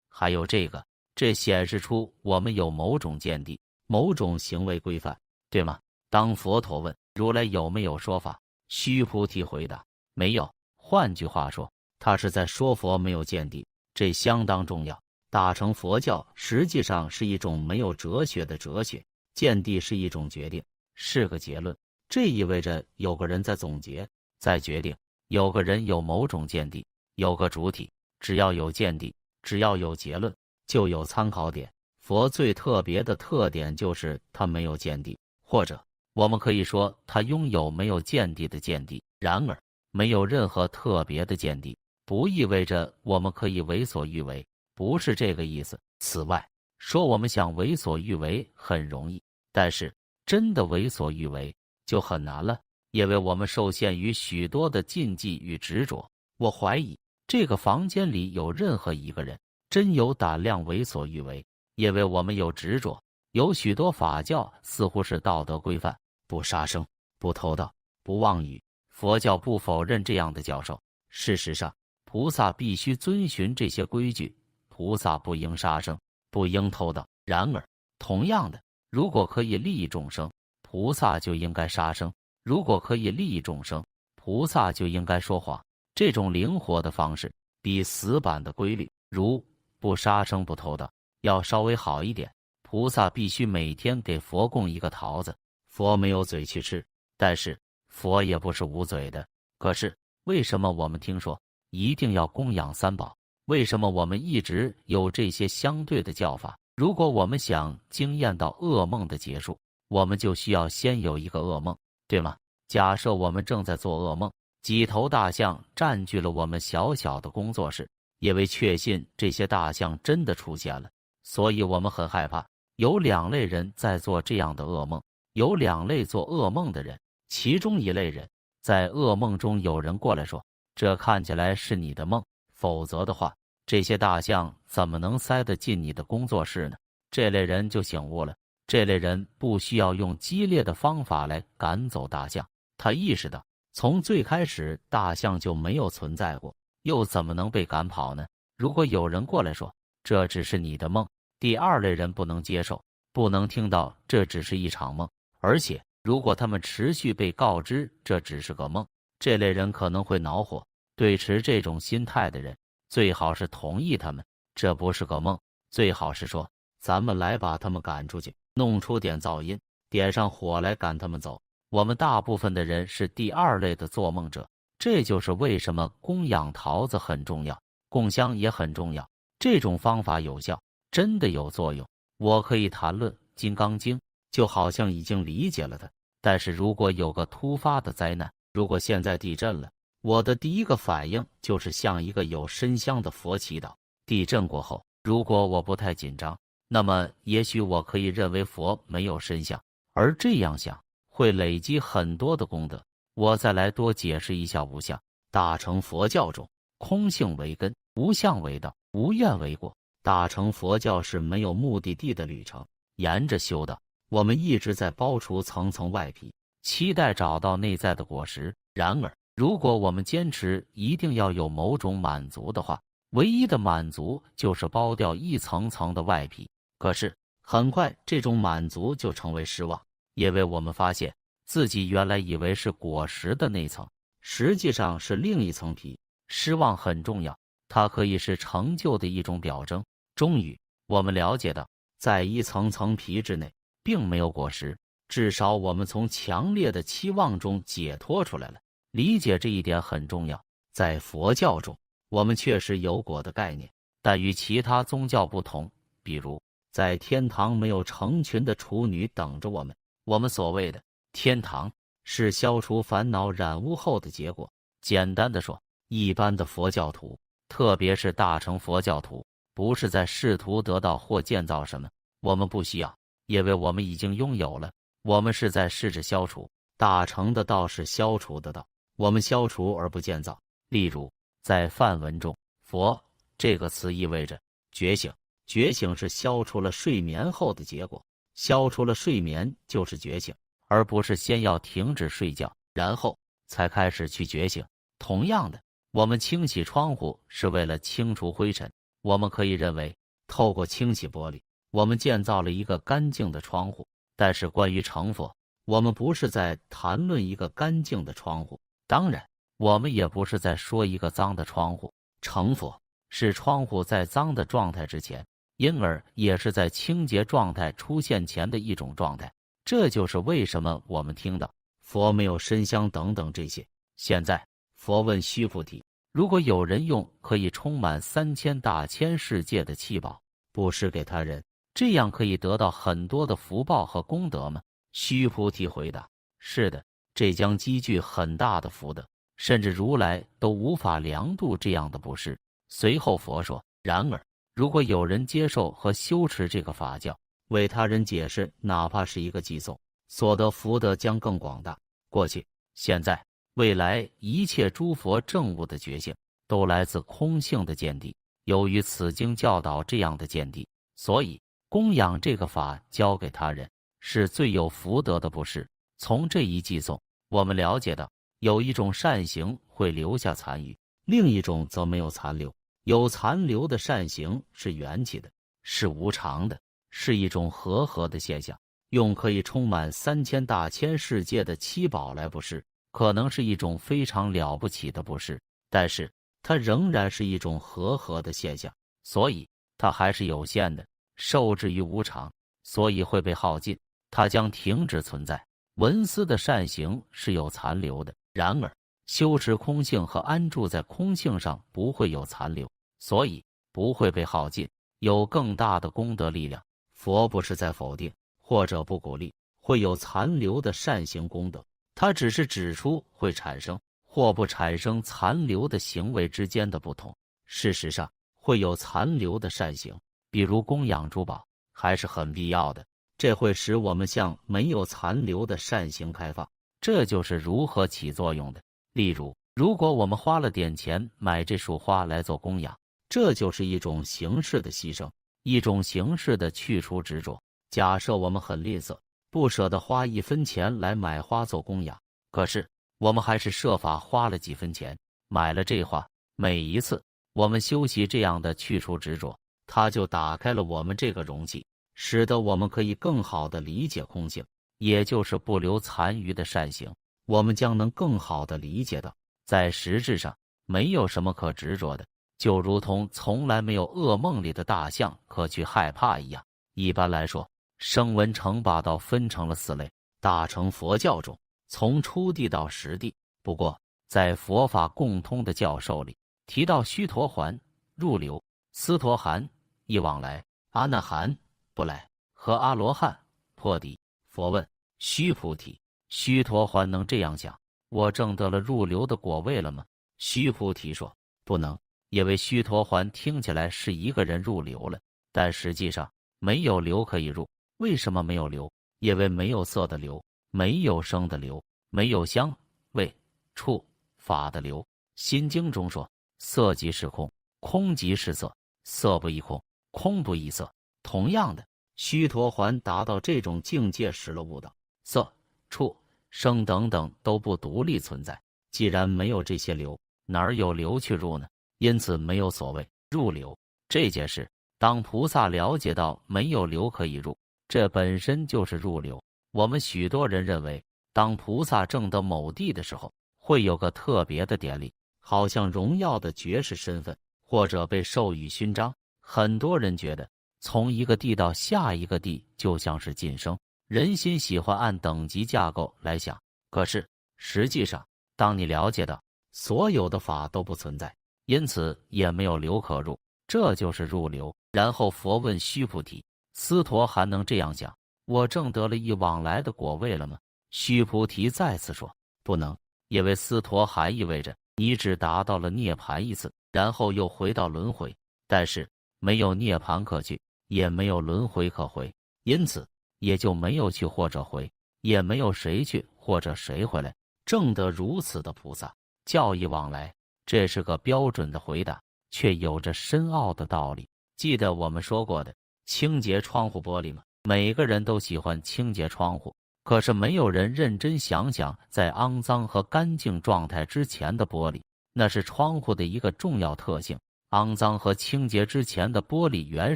还有这个。这显示出我们有某种见地，某种行为规范，对吗？当佛陀问如来有没有说法，须菩提回答没有。换句话说，他是在说佛没有见地，这相当重要。大乘佛教实际上是一种没有哲学的哲学，见地是一种决定，是个结论。这意味着有个人在总结，在决定，有个人有某种见地，有个主体。只要有见地，只要有结论，就有参考点。佛最特别的特点就是他没有见地，或者我们可以说他拥有没有见地的见地。然而，没有任何特别的见地，不意味着我们可以为所欲为，不是这个意思。此外，说我们想为所欲为很容易，但是真的为所欲为就很难了，因为我们受限于许多的禁忌与执着。我怀疑这个房间里有任何一个人真有胆量为所欲为，因为我们有执着。有许多法教似乎是道德规范，不杀生、不偷盗、不妄语。佛教不否认这样的教授。事实上，菩萨必须遵循这些规矩。菩萨不应杀生，不应偷盗。然而，同样的，如果可以利益众生，菩萨就应该杀生；如果可以利益众生，菩萨就应该说谎。这种灵活的方式比死板的规律，如不杀生、不偷盗，要稍微好一点。菩萨必须每天给佛供一个桃子。佛没有嘴去吃，但是佛也不是无嘴的。可是为什么我们听说一定要供养三宝？为什么我们一直有这些相对的叫法？如果我们想经验到噩梦的结束，我们就需要先有一个噩梦，对吗？假设我们正在做噩梦，几头大象占据了我们小小的工作室，因为确信这些大象真的出现了，所以我们很害怕。有两类人在做这样的噩梦，有两类做噩梦的人。其中一类人在噩梦中有人过来说，这看起来是你的梦，否则的话，这些大象怎么能塞得进你的工作室呢？这类人就醒悟了，这类人不需要用激烈的方法来赶走大象，他意识到从最开始大象就没有存在过，又怎么能被赶跑呢？如果有人过来说，这只是你的梦，第二类人不能接受，不能听到这只是一场梦，而且如果他们持续被告知这只是个梦，这类人可能会恼火。对持这种心态的人，最好是同意他们这不是个梦，最好是说咱们来把他们赶出去，弄出点噪音，点上火来赶他们走。我们大部分的人是第二类的做梦者，这就是为什么供养桃子很重要，供香也很重要。这种方法有效，真的有作用。我可以谈论《金刚经》，就好像已经理解了它。但是如果有个突发的灾难，如果现在地震了，我的第一个反应就是向一个有身香的佛祈祷。地震过后，如果我不太紧张，那么也许我可以认为佛没有身相，而这样想会累积很多的功德。我再来多解释一下无相。大乘佛教中，空性为根，无相为道，无愿为果。大乘佛教是没有目的地的旅程，沿着修道，我们一直在剥除层层外皮，期待找到内在的果实。然而，如果我们坚持一定要有某种满足的话，唯一的满足就是剥掉一层层的外皮。可是，很快这种满足就成为失望，因为我们发现自己原来以为是果实的那层，实际上是另一层皮。失望很重要，它可以是成就的一种表征。终于，我们了解到，在一层层皮之内，并没有果实。至少我们从强烈的期望中解脱出来了。理解这一点很重要。在佛教中，我们确实有果的概念，但与其他宗教不同。比如，在天堂没有成群的处女等着我们。我们所谓的天堂，是消除烦恼染污后的结果。简单的说，一般的佛教徒，特别是大乘佛教徒，不是在试图得到或建造什么，我们不需要，因为我们已经拥有了。我们是在试着消除。大乘的道是消除的道，我们消除而不建造。例如，在梵文中，佛这个词意味着觉醒，觉醒是消除了睡眠后的结果，消除了睡眠就是觉醒，而不是先要停止睡觉，然后才开始去觉醒。同样的，我们清洗窗户是为了清除灰尘，我们可以认为透过清洗玻璃，我们建造了一个干净的窗户。但是关于成佛，我们不是在谈论一个干净的窗户，当然我们也不是在说一个脏的窗户。成佛是窗户在脏的状态之前，因而也是在清洁状态出现前的一种状态。这就是为什么我们听到佛没有身香等等这些。现在佛问须菩提，如果有人用可以充满3000大千世界的七宝布施给他人，这样可以得到很多的福报和功德吗？须菩提回答，是的，这将积聚很大的福德，甚至如来都无法量度这样的布施。随后佛说，然而如果有人接受和修持这个法教，为他人解释哪怕是一个偈颂，所得福德将更广大。过去、现在、未来一切诸佛证悟的觉性，都来自空性的见地。由于此经教导这样的见地，所以供养这个法交给他人是最有福德的，不是？从这一偈颂，我们了解到，有一种善行会留下残余，另一种则没有残留。有残留的善行是缘起的，是无常的，是一种和合的现象。用可以充满3000大千世界的七宝来布施，可能是一种非常了不起的布施，但是它仍然是一种和合的现象，所以它还是有限的，受制于无常，所以会被耗尽，它将停止存在。文思的善行是有残留的，然而修持空性和安住在空性上不会有残留，所以不会被耗尽，有更大的功德力量。佛不是在否定或者不鼓励会有残留的善行功德，他只是指出会产生或不产生残留的行为之间的不同。事实上，会有残留的善行，比如供养珠宝，还是很必要的，这会使我们向没有残留的善行开放，这就是如何起作用的。例如，如果我们花了点钱买这束花来做供养，这就是一种形式的牺牲，一种形式的去除执着。假设我们很吝啬，不舍得花1分钱来买花做供养，可是我们还是设法花了几分钱买了这花。每一次我们修习这样的去除执着，它就打开了我们这个容器，使得我们可以更好地理解空性，也就是不留残余的善行。我们将能更好地理解到，在实质上没有什么可执着的，就如同从来没有噩梦里的大象可去害怕一样。一般来说，声闻乘八道分成了4类，大乘佛教中从初地到10地。不过在佛法共通的教授里提到须陀洹、入流、斯陀含、一往来、阿那含、不来和阿罗汉、破底。佛问须菩提，须陀洹能这样想：我证得了入流的果位了吗？须菩提说不能，因为须陀洹听起来是一个人入流了，但实际上没有流可以入。为什么没有流？因为没有色的流，没有声的流，没有香味触法的流。心经中说，色即是空，空即是色，色不异空，空不异色。同样的，须陀洹达到这种境界时了悟道，色触声等等都不独立存在，既然没有这些流，哪儿有流去入呢？因此没有所谓入流这件事。当菩萨了解到没有流可以入，这本身就是入流。我们许多人认为，当菩萨证得某地的时候，会有个特别的典礼，好像荣耀的爵士身份，或者被授予勋章。很多人觉得，从一个地到下一个地就像是晋升，人心喜欢按等级架构来想。可是实际上，当你了解到所有的法都不存在，因此也没有流可入，这就是入流。然后佛问须菩提，斯陀含能这样想：我证得了一往来的果位了吗？须菩提再次说不能，因为斯陀含意味着你只达到了涅槃一次，然后又回到轮回，但是没有涅槃可去，也没有轮回可回，因此也就没有去或者回，也没有谁去或者谁回来。证得如此的菩萨叫一往来，这是个标准的回答，却有着深奥的道理。记得我们说过的清洁窗户玻璃吗？每个人都喜欢清洁窗户，可是没有人认真想想在肮脏和干净状态之前的玻璃，那是窗户的一个重要特性。肮脏和清洁之前的玻璃原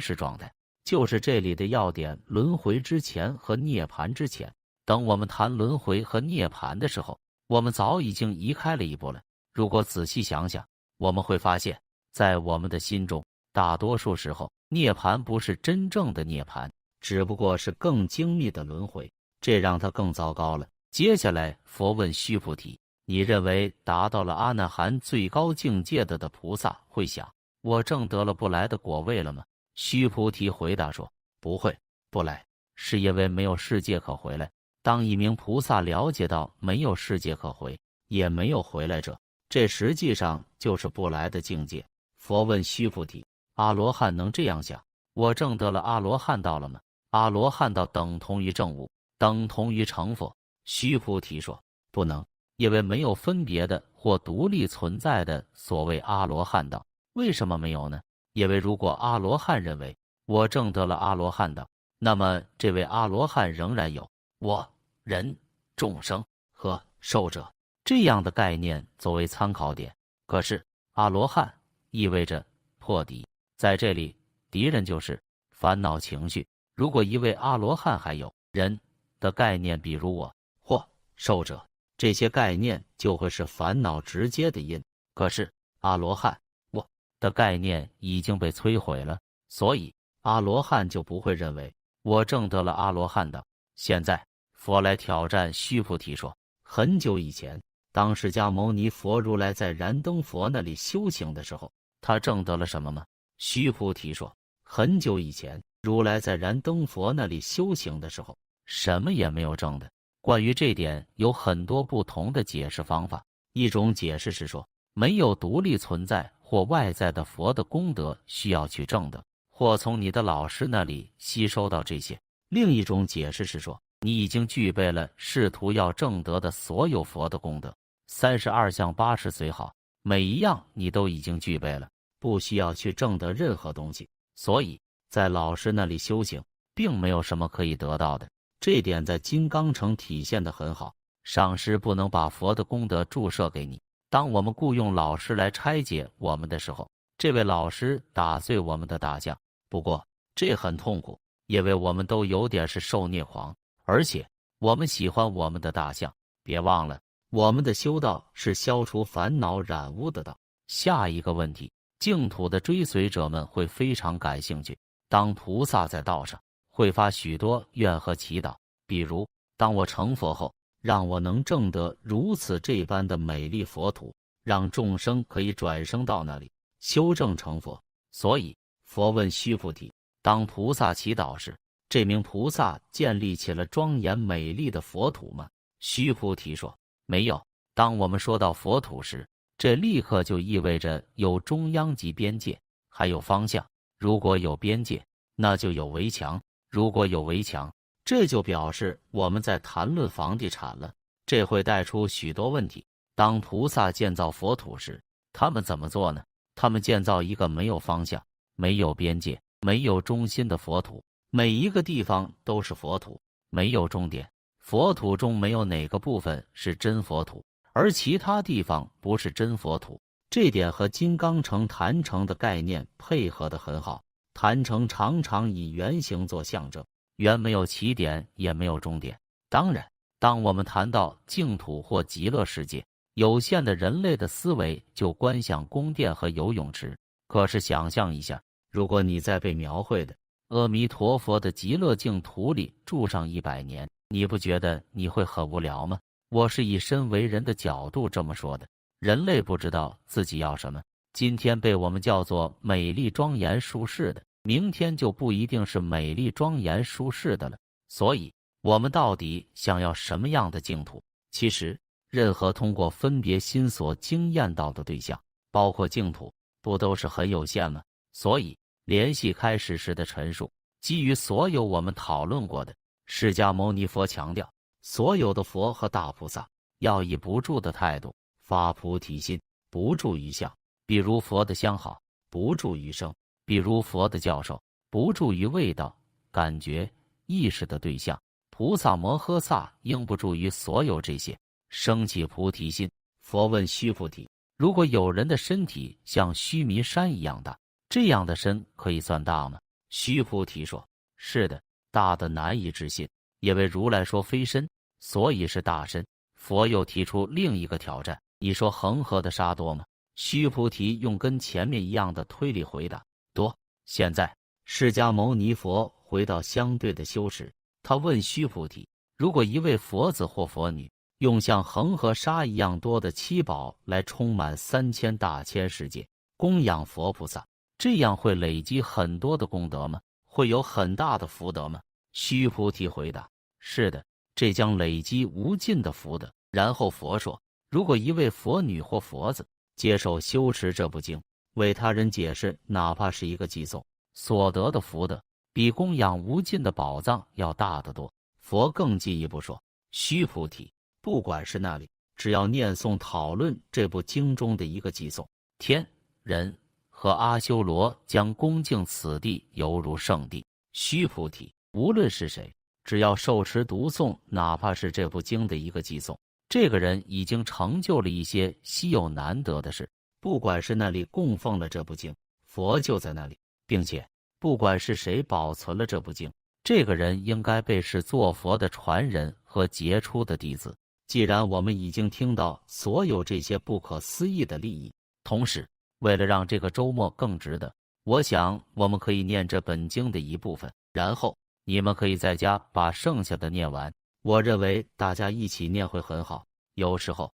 始状态，就是这里的要点：轮回之前和涅槃之前。等我们谈轮回和涅槃的时候，我们早已经移开了一步了。如果仔细想想，我们会发现，在我们的心中，大多数时候，涅槃不是真正的涅槃，只不过是更精密的轮回，这让它更糟糕了。接下来，佛问须菩提：你认为达到了阿那含最高境界的菩萨会想：我证得了不来的果位了吗？须菩提回答说：不会，不来，是因为没有世界可回来。当一名菩萨了解到没有世界可回，也没有回来者，这实际上就是不来的境界。佛问须菩提：阿罗汉能这样想：我证得了阿罗汉道了吗？阿罗汉道等同于证悟，等同于成佛。须菩提说：不能，因为没有分别的或独立存在的所谓阿罗汉道。为什么没有呢？因为如果阿罗汉认为我证得了阿罗汉道，那么这位阿罗汉仍然有我、人、众生和寿者这样的概念作为参考点。可是阿罗汉意味着破敌，在这里敌人就是烦恼情绪。如果一位阿罗汉还有人的概念，比如我或寿者，这些概念就会是烦恼直接的因。可是阿罗汉我的概念已经被摧毁了，所以阿罗汉就不会认为我证得了阿罗汉道。现在佛来挑战须菩提说，很久以前，当释迦牟尼佛如来在燃灯佛那里修行的时候，他证得了什么吗？须菩提说，很久以前，如来在燃灯佛那里修行的时候，什么也没有证的。关于这点有很多不同的解释方法。一种解释是说，没有独立存在或外在的佛的功德需要去证的，或从你的老师那里吸收到这些。另一种解释是说，你已经具备了试图要证得的所有佛的功德，32相80随好，每一样你都已经具备了，不需要去证得任何东西。所以在老师那里修行并没有什么可以得到的。这点在金刚城体现得很好。上师不能把佛的功德注射给你。当我们雇用老师来拆解我们的时候，这位老师打碎我们的大象。不过这很痛苦，因为我们都有点是受孽狂，而且我们喜欢我们的大象。别忘了，我们的修道是消除烦恼染污的道。下一个问题，净土的追随者们会非常感兴趣。当菩萨在道上会发许多愿和祈祷，比如当我成佛后，让我能证得如此这般的美丽佛土，让众生可以转生到那里修正成佛。所以佛问须菩提，当菩萨祈祷时，这名菩萨建立起了庄严美丽的佛土吗？须菩提说，没有。当我们说到佛土时，这立刻就意味着有中央及边界，还有方向。如果有边界，那就有围墙。如果有围墙，这就表示我们在谈论房地产了，这会带出许多问题。当菩萨建造佛土时，他们怎么做呢？他们建造一个没有方向、没有边界、没有中心的佛土，每一个地方都是佛土，没有终点。佛土中没有哪个部分是真佛土，而其他地方不是真佛土。这点和金刚城坛城的概念配合得很好。坛城常常以圆形做象征，圆没有起点，也没有终点。当然，当我们谈到净土或极乐世界，有限的人类的思维就观想宫殿和游泳池。可是想象一下，如果你在被描绘的阿弥陀佛的极乐净土里住上100年，你不觉得你会很无聊吗？我是以身为人的角度这么说的。人类不知道自己要什么，今天被我们叫做美丽庄严舒适的，明天就不一定是美丽庄严舒适的了。所以我们到底想要什么样的净土？其实任何通过分别心所经验到的对象，包括净土，不都是很有限吗？所以联系开始时的陈述，基于所有我们讨论过的，释迦牟尼佛强调，所有的佛和大菩萨要以不住的态度发菩提心，不住于相。比如佛的相好，不住于声；比如佛的教授，不住于味道、感觉、意识的对象。菩萨摩诃萨应不住于所有这些，升起菩提心。佛问须菩提，如果有人的身体像须弥山一样大，这样的身可以算大吗？须菩提说，是的，大的难以置信。因为如来说非身，所以是大身。佛又提出另一个挑战，你说恒河的沙多吗？须菩提用跟前面一样的推理回答，多。现在释迦牟尼佛回到相对的修持，他问须菩提，如果一位佛子或佛女用像恒河沙一样多的七宝来充满3000大千世界，供养佛菩萨，这样会累积很多的功德吗？会有很大的福德吗？须菩提回答，是的，这将累积无尽的福德。然后佛说，如果一位佛女或佛子接受修持这部经，为他人解释，哪怕是一个寄送，所得的福德比供养无尽的宝藏要大得多。佛更进一步说，须菩提，不管是那里只要念诵讨论这部经中的一个偈颂，天、人和阿修罗将恭敬此地犹如圣地。须菩提，无论是谁，只要受持读诵，哪怕是这部经的一个偈颂，这个人已经成就了一些稀有难得的事。不管是那里供奉了这部经，佛就在那里，并且不管是谁保存了这部经，这个人应该被视作佛的传人和杰出的弟子。既然我们已经听到所有这些不可思议的利益，同时为了让这个周末更值得，我想我们可以念这本经的一部分，然后你们可以在家把剩下的念完。我认为大家一起念会很好。有时候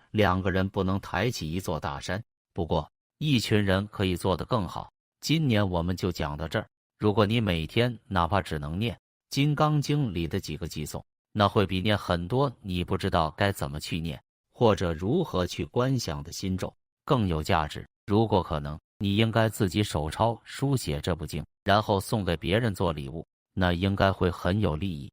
两个人不能抬起一座大山，不过一群人可以做得更好。今年我们就讲到这儿。如果你每天哪怕只能念《金刚经》里的几个偈颂，那会比念很多你不知道该怎么去念或者如何去观想的心咒更有价值。如果可能，你应该自己手抄书写这部经，然后送给别人做礼物，那应该会很有利益。